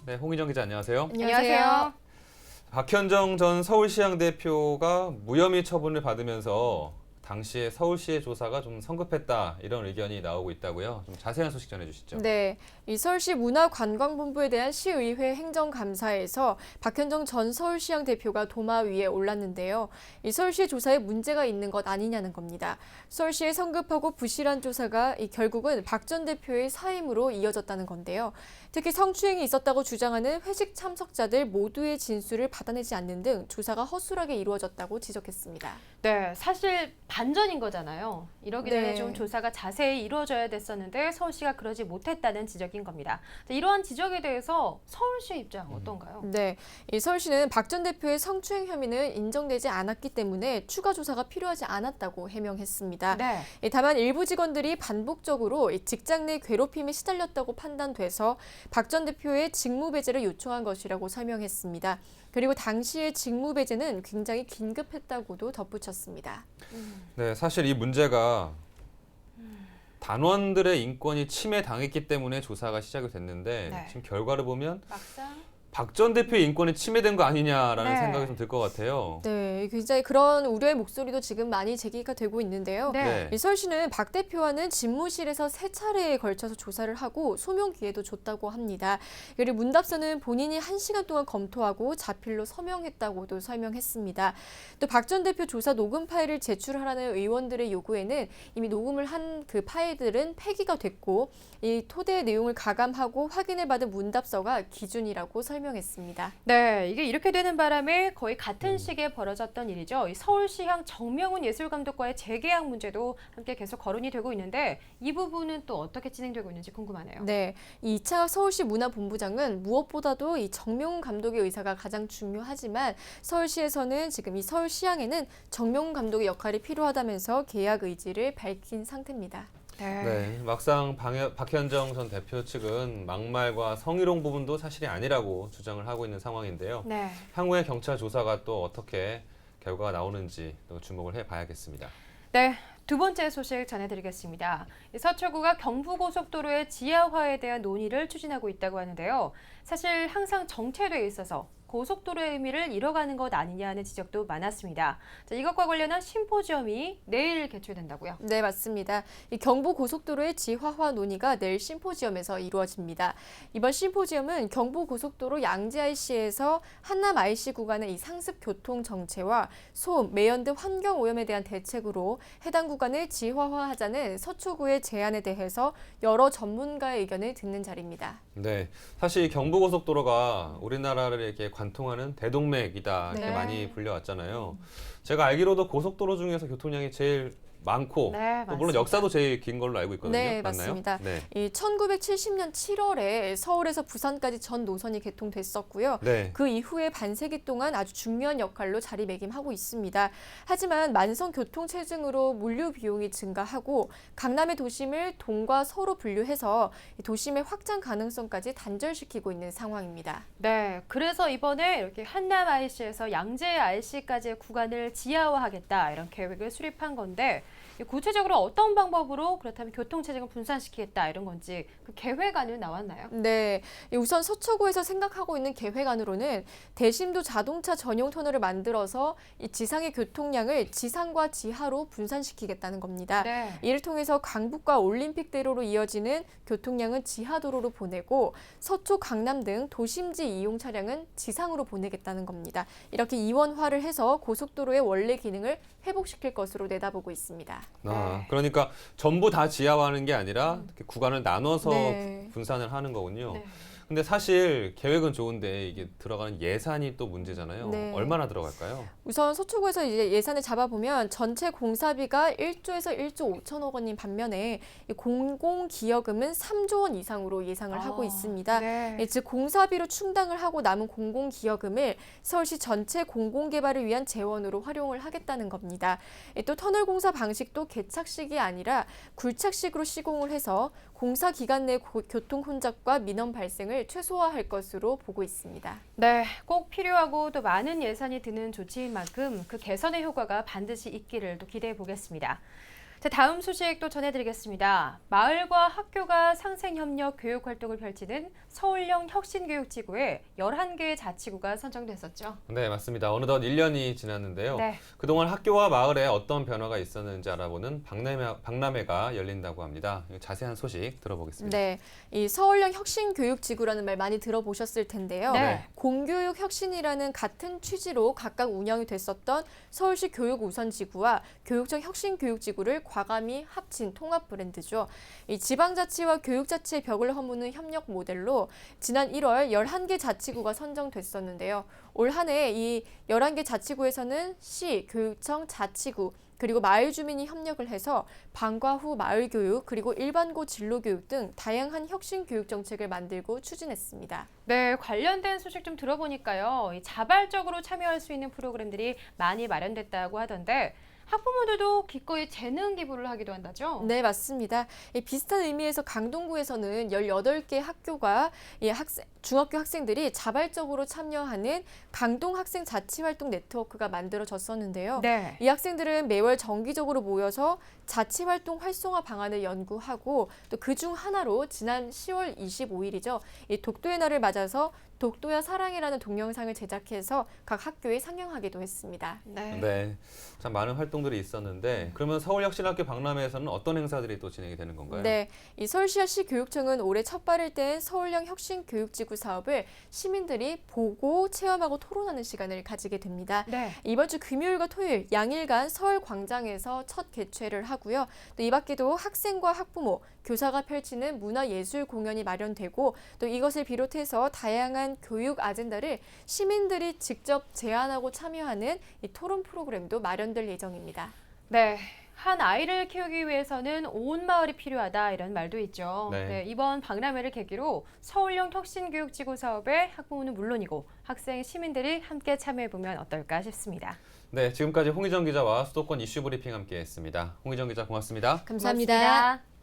네, 홍희정 기자 안녕하세요. 안녕하세요. 박현정 전 서울시장 대표가 무혐의 처분을 받으면서 당시에 서울시의 조사가 좀 성급했다 이런 의견이 나오고 있다고요. 좀 자세한 소식 전해주시죠. 네, 이 서울시 문화관광본부에 대한 시의회 행정감사에서 박현정 전 서울시장 대표가 도마 위에 올랐는데요. 이 서울시의 조사에 문제가 있는 것 아니냐는 겁니다. 서울시의 성급하고 부실한 조사가 결국은 박 전 대표의 사임으로 이어졌다는 건데요. 특히 성추행이 있었다고 주장하는 회식 참석자들 모두의 진술을 받아내지 않는 등 조사가 허술하게 이루어졌다고 지적했습니다. 네, 사실 반전인 거잖아요. 이러기 전에 네. 좀 조사가 자세히 이루어져야 됐었는데 서울시가 그러지 못했다는 지적인 겁니다. 자, 이러한 지적에 대해서 서울시의 입장 어떤가요? 네, 이 서울시는 박 전 대표의 성추행 혐의는 인정되지 않았기 때문에 추가 조사가 필요하지 않았다고 해명했습니다. 네. 다만 일부 직원들이 반복적으로 직장 내 괴롭힘에 시달렸다고 판단돼서 박 전 대표의 직무 배제를 요청한 것이라고 설명했습니다. 그리고 당시의 직무 배제는 굉장히 긴급했다고도 덧붙였습니다. 네, 사실 이 문제가 단원들의 인권이 침해당했기 때문에 조사가 시작이 됐는데 네. 지금 결과를 보면 막상 박 전 대표의 인권이 침해된 거 아니냐라는 네. 생각이 좀 들 것 같아요. 네, 굉장히 그런 우려의 목소리도 지금 많이 제기가 되고 있는데요. 네. 이 서울시는 박 대표와는 집무실에서 3차례에 걸쳐서 조사를 하고 소명 기회도 줬다고 합니다. 그리고 문답서는 본인이 1시간 동안 검토하고 자필로 서명했다고도 설명했습니다. 또 박 전 대표 조사 녹음 파일을 제출하라는 의원들의 요구에는 이미 녹음을 한 그 파일들은 폐기가 됐고 이 토대의 내용을 가감하고 확인을 받은 문답서가 기준이라고 설명했습니다. 네, 이게 이렇게 되는 바람에 거의 같은 시기에 벌어졌던 일이죠. 이 서울시향 정명훈 예술감독과의 재계약 문제도 함께 계속 거론이 되고 있는데 이 부분은 또 어떻게 진행되고 있는지 궁금하네요. 네, 이 이창학 서울시 문화본부장은 무엇보다도 이 정명훈 감독의 의사가 가장 중요하지만 서울시에서는 지금 이 서울시향에는 정명훈 감독의 역할이 필요하다면서 계약 의지를 밝힌 상태입니다. 네, 막상 박현정 전 대표 측은 막말과 성희롱 부분도 사실이 아니라고 주장을 하고 있는 상황인데요. 네. 향후에 경찰 조사가 또 어떻게 결과가 나오는지 또 주목을 해봐야겠습니다. 네, 두 번째 소식 전해드리겠습니다. 이 서초구가 경부고속도로의 지하화에 대한 논의를 추진하고 있다고 하는데요. 사실 항상 정체돼 있어서 고속도로의 의미를 잃어가는 것 아니냐는 지적도 많았습니다. 자, 이것과 관련한 심포지엄이 내일 개최된다고요? 네, 맞습니다. 이 경부고속도로의 지하화 논의가 내일 심포지엄에서 이루어집니다. 이번 심포지엄은 경부고속도로 양재 IC에서 한남 IC 구간의 이 상습 교통 정체와 소음, 매연 등 환경 오염에 대한 대책으로 해당 구간을 지하화하자는 서초구의 제안에 대해서 여러 전문가의 의견을 듣는 자리입니다. 네, 사실 이 경부고속도로가 우리나라를 이렇게 관통하는 대동맥이다 이렇게 네. 많이 불려왔잖아요. 제가 알기로도 고속도로 중에서 교통량이 제일 많고 네, 또 물론 맞습니다. 역사도 제일 긴 걸로 알고 있거든요. 네, 맞나요? 맞습니다. 네. 이 1970년 7월에 서울에서 부산까지 전 노선이 개통됐었고요. 네. 그 이후에 반세기 동안 아주 중요한 역할로 자리매김하고 있습니다. 하지만 만성 교통 체증으로 물류 비용이 증가하고 강남의 도심을 동과 서로 분류해서 도심의 확장 가능성까지 단절시키고 있는 상황입니다. 네, 그래서 이번에 이렇게 한남 IC에서 양재 IC까지의 구간을 지하화하겠다 이런 계획을 수립한 건데 구체적으로 어떤 방법으로 그렇다면 교통체증을 분산시키겠다 이런 건지 그 계획안은 나왔나요? 네, 우선 서초구에서 생각하고 있는 계획안으로는 대심도 자동차 전용 터널을 만들어서 이 지상의 교통량을 지상과 지하로 분산시키겠다는 겁니다. 네. 이를 통해서 강북과 올림픽대로로 이어지는 교통량은 지하도로로 보내고 서초, 강남 등 도심지 이용 차량은 지상으로 보내겠다는 겁니다. 이렇게 이원화를 해서 고속도로의 원래 기능을 회복시킬 것으로 내다보고 있습니다. 그러니까 전부 다 지하화하는 게 아니라 이렇게 구간을 나눠서 네. 분산을 하는 거군요. 네. 근데 사실 계획은 좋은데 이게 들어가는 예산이 또 문제잖아요. 네. 얼마나 들어갈까요? 우선 서초구에서 이제 예산을 잡아보면 전체 공사비가 1조에서 1조 5천억 원인 반면에 이 공공기여금은 3조 원 이상으로 예상을 하고 있습니다. 네. 즉 공사비로 충당을 하고 남은 공공기여금을 서울시 전체 공공개발을 위한 재원으로 활용을 하겠다는 겁니다. 또 터널 공사 방식도 개착식이 아니라 굴착식으로 시공을 해서 공사 기간 내 교통 혼잡과 민원 발생을 최소화할 것으로 보고 있습니다. 네, 꼭 필요하고 또 많은 예산이 드는 조치인 만큼 그 개선의 효과가 반드시 있기를 또 기대해 보겠습니다. 자, 다음 소식 또 전해드리겠습니다. 마을과 학교가 상생협력 교육 활동을 펼치는 서울형 혁신교육지구에 11개의 자치구가 선정됐었죠. 네, 맞습니다. 어느덧 1년이 지났는데요. 네. 그동안 학교와 마을에 어떤 변화가 있었는지 알아보는 박람회가 열린다고 합니다. 자세한 소식 들어보겠습니다. 네, 이 서울형 혁신교육지구라는 말 많이 들어보셨을 텐데요. 네. 공교육 혁신이라는 같은 취지로 각각 운영이 됐었던 서울시 교육우선지구와 교육청 혁신교육지구를 과감히 합친 통합 브랜드죠. 이 지방자치와 교육자치의 벽을 허무는 협력 모델로 지난 1월 11개 자치구가 선정됐었는데요. 올 한 해 이 11개 자치구에서는 시, 교육청, 자치구, 그리고 마을 주민이 협력을 해서 방과 후 마을 교육, 그리고 일반고 진로 교육 등 다양한 혁신 교육 정책을 만들고 추진했습니다. 네, 관련된 소식 좀 들어보니까요. 이 자발적으로 참여할 수 있는 프로그램들이 많이 마련됐다고 하던데 학부모들도 기꺼이 재능 기부를 하기도 한다죠? 네, 맞습니다. 비슷한 의미에서 강동구에서는 18개 학교가 중학교 학생들이 자발적으로 참여하는 강동학생 자치활동 네트워크가 만들어졌었는데요. 네. 이 학생들은 매월 정기적으로 모여서 자치활동 활성화 방안을 연구하고 또 그중 하나로 지난 10월 25일이죠. 이 독도의 날을 맞아서 독도야 사랑이라는 동영상을 제작해서 각 학교에 상영하기도 했습니다. 네, 참 많은 활동들이 있었는데 그러면 서울혁신학교 박람회에서는 어떤 행사들이 또 진행이 되는 건가요? 네, 이 서울시와 시교육청은 올해 첫 발을 뗀 서울형 혁신교육지구 사업을 시민들이 보고 체험하고 토론하는 시간을 가지게 됩니다. 네. 이번 주 금요일과 토요일 양일간 서울광장에서 첫 개최를 하고요. 또 이 밖에도 학생과 학부모, 교사가 펼치는 문화예술 공연이 마련되고 또 이것을 비롯해서 다양한 교육 아젠다를 시민들이 직접 제안하고 참여하는 이 토론 프로그램도 마련될 예정입니다. 네. 한 아이를 키우기 위해서는 온 마을이 필요하다 이런 말도 있죠. 네. 이번 박람회를 계기로 서울형 혁신교육지구 사업에 학부모는 물론이고 학생, 시민들이 함께 참여해보면 어떨까 싶습니다. 네, 지금까지 홍희정 기자와 수도권 이슈 브리핑 함께했습니다. 홍희정 기자 고맙습니다. 감사합니다. 고맙습니다.